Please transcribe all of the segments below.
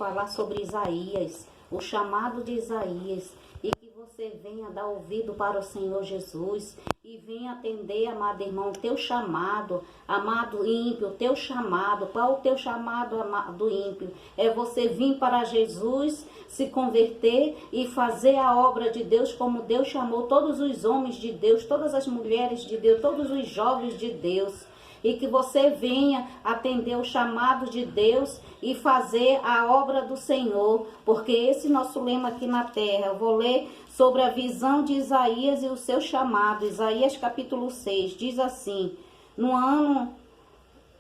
falar sobre Isaías, o chamado de Isaías, e que você venha dar ouvido para o Senhor Jesus e venha atender, amado irmão, o teu chamado, amado ímpio, o teu chamado. Qual o teu chamado, amado ímpio? É você vir para Jesus, se converter e fazer a obra de Deus como Deus chamou todos os homens de Deus, todas as mulheres de Deus, todos os jovens de Deus. E que você venha atender o chamado de Deus e fazer a obra do Senhor, porque esse nosso lema aqui na terra. Eu vou ler sobre a visão de Isaías e o seu chamado. Isaías capítulo 6 diz assim: no ano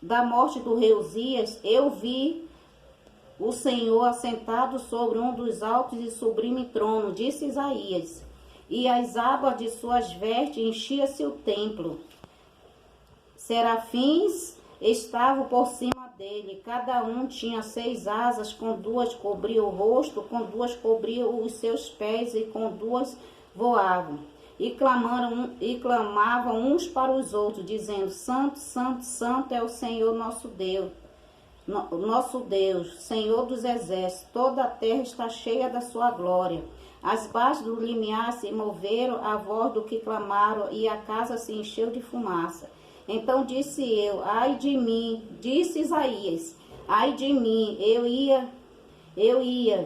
da morte do rei Uzias, eu vi o Senhor assentado sobre um dos altos e sublime trono, disse Isaías, e as abas de suas vestes enchia-se o templo. Serafins estavam por cima dele, cada um tinha 6 asas, com 2 cobria o rosto, com 2 cobria os seus pés e com 2 voavam. E clamavam uns para os outros, dizendo: Santo, Santo, Santo é o Senhor nosso Deus, Senhor dos exércitos, toda a terra está cheia da sua glória. As bases do limiar se moveram à voz do que clamaram, e a casa se encheu de fumaça. Então disse eu: ai de mim, disse Isaías, ai de mim,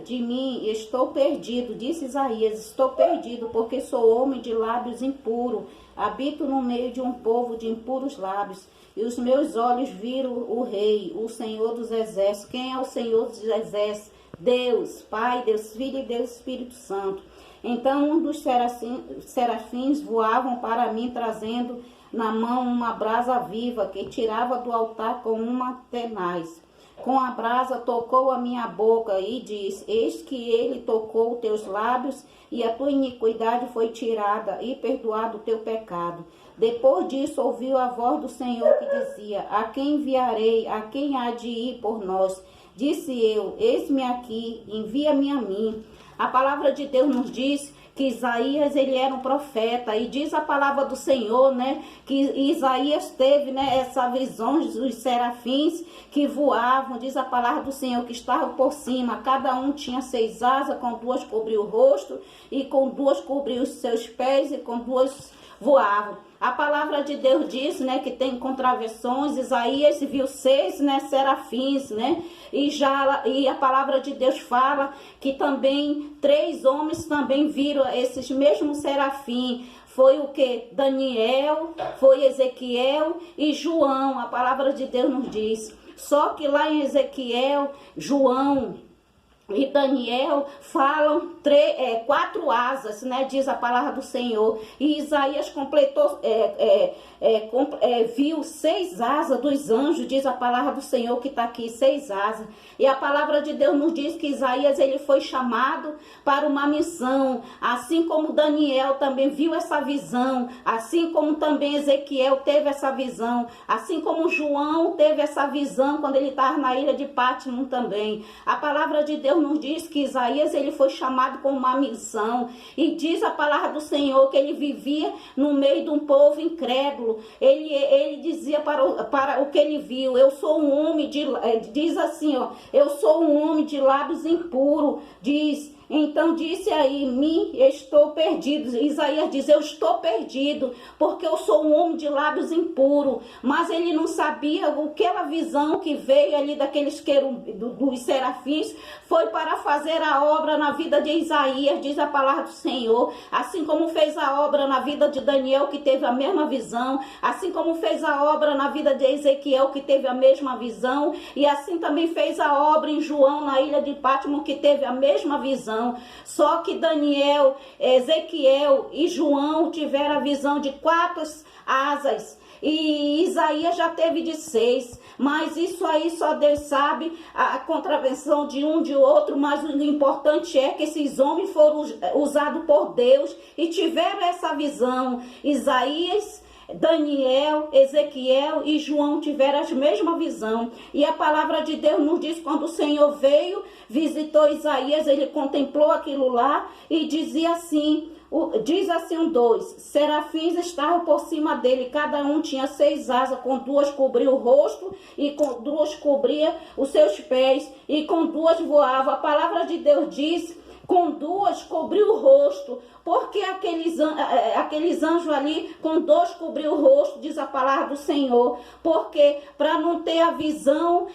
de mim, estou perdido, disse Isaías, estou perdido, porque sou homem de lábios impuros, habito no meio de um povo de impuros lábios, e os meus olhos viram o Rei, o Senhor dos exércitos. Quem é o Senhor dos exércitos? Deus, Pai, Deus Filho e Deus Espírito Santo. Então um dos serafins voavam para mim, trazendo na mão uma brasa viva, que tirava do altar com uma tenaz. Com a brasa tocou a minha boca e disse: eis que ele tocou teus lábios, e a tua iniquidade foi tirada, e perdoado o teu pecado. Depois disso ouviu a voz do Senhor que dizia: a quem enviarei? A quem há de ir por nós? Disse eu: eis-me aqui, envia-me a mim. A palavra de Deus nos diz que Isaías, ele era um profeta, e diz a palavra do Senhor, né, que Isaías teve, né, essa visão dos serafins que voavam. Diz a palavra do Senhor que estavam por cima, cada um tinha 6 asas, com 2 cobriu o rosto, e com 2 cobriu os seus pés, e com 2 voavam. A palavra de Deus diz, né, que tem contraversões. Isaías viu 6, né, serafins, né, e a palavra de Deus fala que também 3 homens também viram esses mesmos serafins. Foi o que? Daniel, foi Ezequiel e João. A palavra de Deus nos diz. Só que lá em Ezequiel, João e Daniel falam 4 asas, né? Diz a palavra do Senhor. E Isaías completou, viu 6 asas dos anjos, diz a palavra do Senhor que está aqui, 6 asas. E a palavra de Deus nos diz que Isaías, ele foi chamado para uma missão, assim como Daniel também viu essa visão, assim como também Ezequiel teve essa visão, assim como João teve essa visão quando ele estava na ilha de Pátimo também. A palavra de Deus nos diz que Isaías, ele foi chamado com uma missão, e diz a palavra do Senhor que ele vivia no meio de um povo incrédulo. Ele dizia para o que ele viu: eu sou um homem diz assim, ó, eu sou um homem de lábios impuros, diz. Então disse aí: estou perdido. Isaías diz: eu estou perdido, porque eu sou um homem de lábios impuros. Mas ele não sabia aquela visão que veio ali daqueles dos serafins foi para fazer a obra na vida de Isaías, diz a palavra do Senhor. Assim como fez a obra na vida de Daniel, que teve a mesma visão, assim como fez a obra na vida de Ezequiel, que teve a mesma visão, e assim também fez a obra em João, na ilha de Pátimo, que teve a mesma visão. Só que Daniel, Ezequiel e João tiveram a visão de 4 asas, e Isaías já teve de 6. Mas isso aí só Deus sabe, a contravenção de um de outro. Mas o importante é que esses homens foram usados por Deus e tiveram essa visão. Isaías, Daniel, Ezequiel e João tiveram a mesma visão. E a palavra de Deus nos diz: quando o Senhor veio, visitou Isaías, ele contemplou aquilo lá e dizia assim: Diz assim um 2, serafins estavam por cima dele, cada um tinha 6 asas, com 2 cobria o rosto, e com 2 cobria os seus pés, e com 2 voava. A palavra de Deus diz, com 2 cobriu o rosto, porque aqueles anjos ali, com 2 cobriu o rosto, diz a palavra do Senhor, porque para não ter a visão,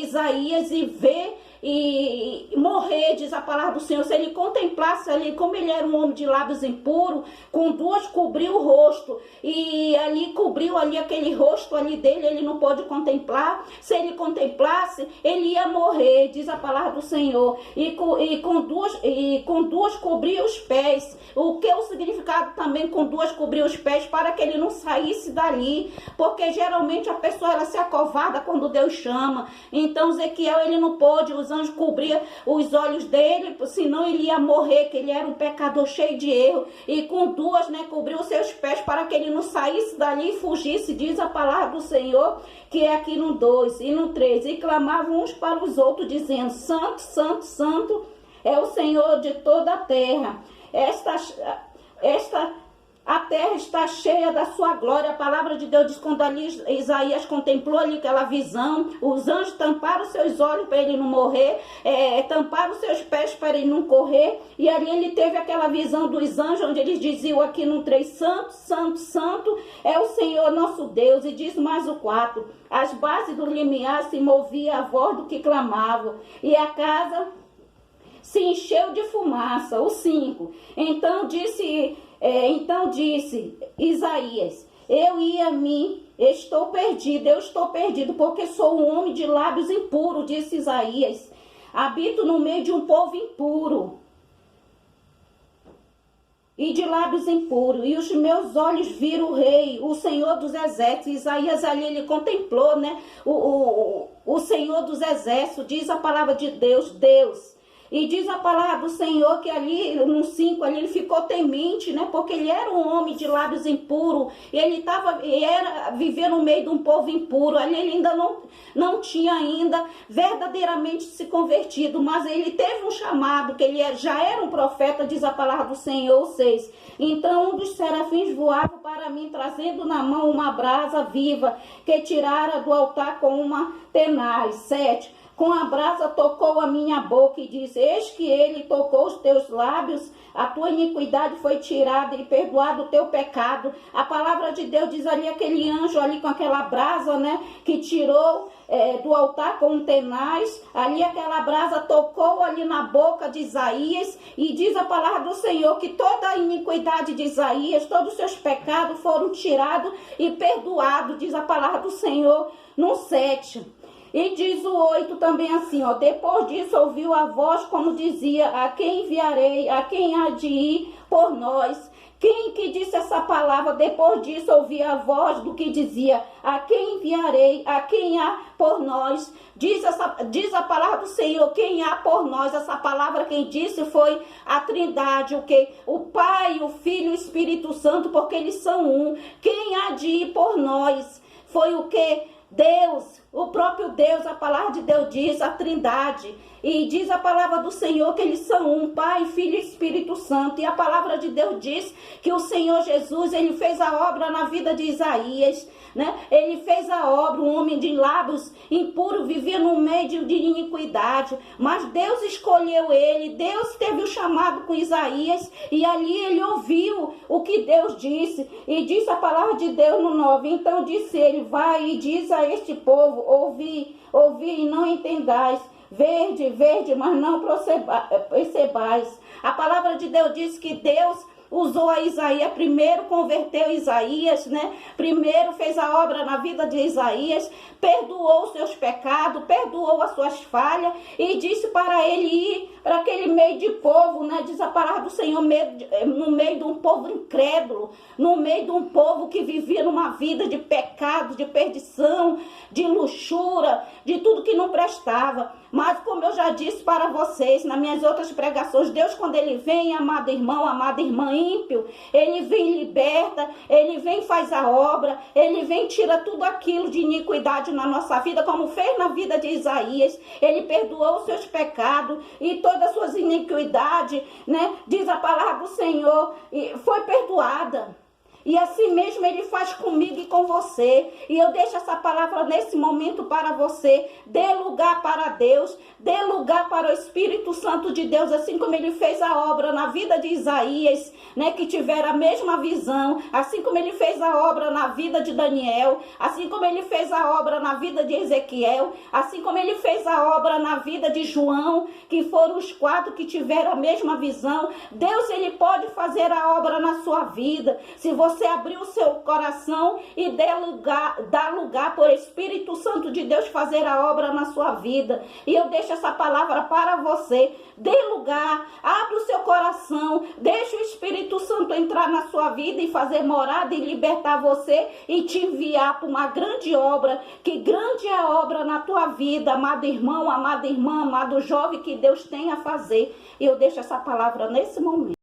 Isaías, e ver e morrer, diz a palavra do Senhor, se ele contemplasse ali, como ele era um homem de lábios impuros, com 2 cobriu o rosto, e ali cobriu ali aquele rosto ali dele, ele não pode contemplar. Se ele contemplasse, ele ia morrer, diz a palavra do Senhor, e com duas cobria os pés. O que é o significado também com 2 cobrir os pés? Para que ele não saísse dali, porque geralmente a pessoa ela se acovarda quando Deus chama. Então Ezequiel, ele não pôde, os anjos cobriam os olhos dele, senão ele ia morrer, que ele era um pecador cheio de erro, e com 2, né, cobriu os seus pés para que ele não saísse dali e fugisse, diz a palavra do Senhor, que é aqui no 2 e no 3, e clamavam uns para os outros, dizendo, santo, santo, santo é o Senhor de toda a terra, a terra está cheia da sua glória. A palavra de Deus diz, quando ali Isaías contemplou ali aquela visão, os anjos tamparam seus olhos para ele não morrer, tamparam seus pés para ele não correr, e ali ele teve aquela visão dos anjos, onde eles diziam aqui no 3, santo, santo, santo é o Senhor nosso Deus, e diz mais o 4, as bases do limiar se movia a voz do que clamavam, e a casa se encheu de fumaça. O 5, então disse Isaías, eu estou perdido, porque sou um homem de lábios impuros, disse Isaías, habito no meio de um povo impuro e de lábios impuros, e os meus olhos viram o rei, o Senhor dos exércitos. Isaías ali, ele contemplou, né, o Senhor dos exércitos, diz a palavra de Deus. E diz a palavra do Senhor que ali, no 5, ali ele ficou temente, né? Porque ele era um homem de lábios impuros. Ele era viver no meio de um povo impuro. Ali ele ainda não tinha ainda verdadeiramente se convertido. Mas ele teve um chamado, que ele já era um profeta, diz a palavra do Senhor. 6. Então um dos serafins voava para mim, trazendo na mão uma brasa viva, que tirara do altar com uma tenaz. 7. Com a brasa tocou a minha boca e disse, eis que ele tocou os teus lábios, a tua iniquidade foi tirada e perdoado o teu pecado. A palavra de Deus diz ali, aquele anjo ali com aquela brasa, né, que tirou do altar com um tenaz, ali aquela brasa tocou ali na boca de Isaías, e diz a palavra do Senhor que toda a iniquidade de Isaías, todos os seus pecados foram tirados e perdoados, diz a palavra do Senhor no 7. E diz o 8 também assim, ó, depois disso ouviu a voz como dizia, a quem enviarei, a quem há de ir por nós? Quem que disse essa palavra? Depois disso ouvi a voz do que dizia, a quem enviarei, a quem há por nós? Diz a palavra do Senhor, quem há por nós? Essa palavra quem disse foi a Trindade, o Pai, o Filho e o Espírito Santo, porque eles são um. Quem há de ir por nós? Foi o que? Deus, o próprio Deus. A palavra de Deus diz, a Trindade, e diz a palavra do Senhor que eles são um, Pai, Filho e Espírito Santo. E a palavra de Deus diz que o Senhor Jesus, ele fez a obra na vida de Isaías, né? Ele fez a obra, um homem de lábios impuros, vivia no meio de iniquidade, mas Deus escolheu ele, Deus teve o chamado com Isaías, e ali ele ouviu o que Deus disse, e disse a palavra de Deus no 9, então disse ele, vai e diz a este povo, ouvi e não entendais, verde, mas não percebais. A palavra de Deus diz que Deus usou a Isaías, primeiro converteu Isaías, né? Primeiro fez a obra na vida de Isaías, perdoou os seus pecados, perdoou as suas falhas, e disse para ele ir para aquele meio de povo, né? Diz a palavra do Senhor, no meio de um povo incrédulo, no meio de um povo que vivia numa vida de pecado, de perdição, de luxúria, de tudo que não prestava. Mas como eu já disse para vocês nas minhas outras pregações, Deus, quando ele vem, amado irmão, amada irmã ímpio, ele vem e liberta, ele vem e faz a obra, ele vem e tira tudo aquilo de iniquidade na nossa vida, como fez na vida de Isaías. Ele perdoou os seus pecados e todas as suas iniquidades, né? Diz a palavra do Senhor, e foi perdoada. E assim mesmo ele faz comigo e com você. E eu deixo essa palavra nesse momento para você. Dê lugar para Deus. Dê lugar para o Espírito Santo de Deus. Assim como ele fez a obra na vida de Isaías, né, que tiveram a mesma visão. Assim como ele fez a obra na vida de Daniel. Assim como ele fez a obra na vida de Ezequiel. Assim como ele fez a obra na vida de João. Que foram os 4 que tiveram a mesma visão. Deus, ele pode fazer a obra na sua vida. Se você abrir o seu coração e dar lugar para o Espírito Santo de Deus fazer a obra na sua vida. E eu deixo essa palavra para você. Dê lugar, abre o seu coração, deixe o Espírito Santo entrar na sua vida e fazer morada e libertar você e te enviar para uma grande obra. Que grande é a obra na tua vida, amado irmão, amada irmã, amado jovem, que Deus tem a fazer. E eu deixo essa palavra nesse momento.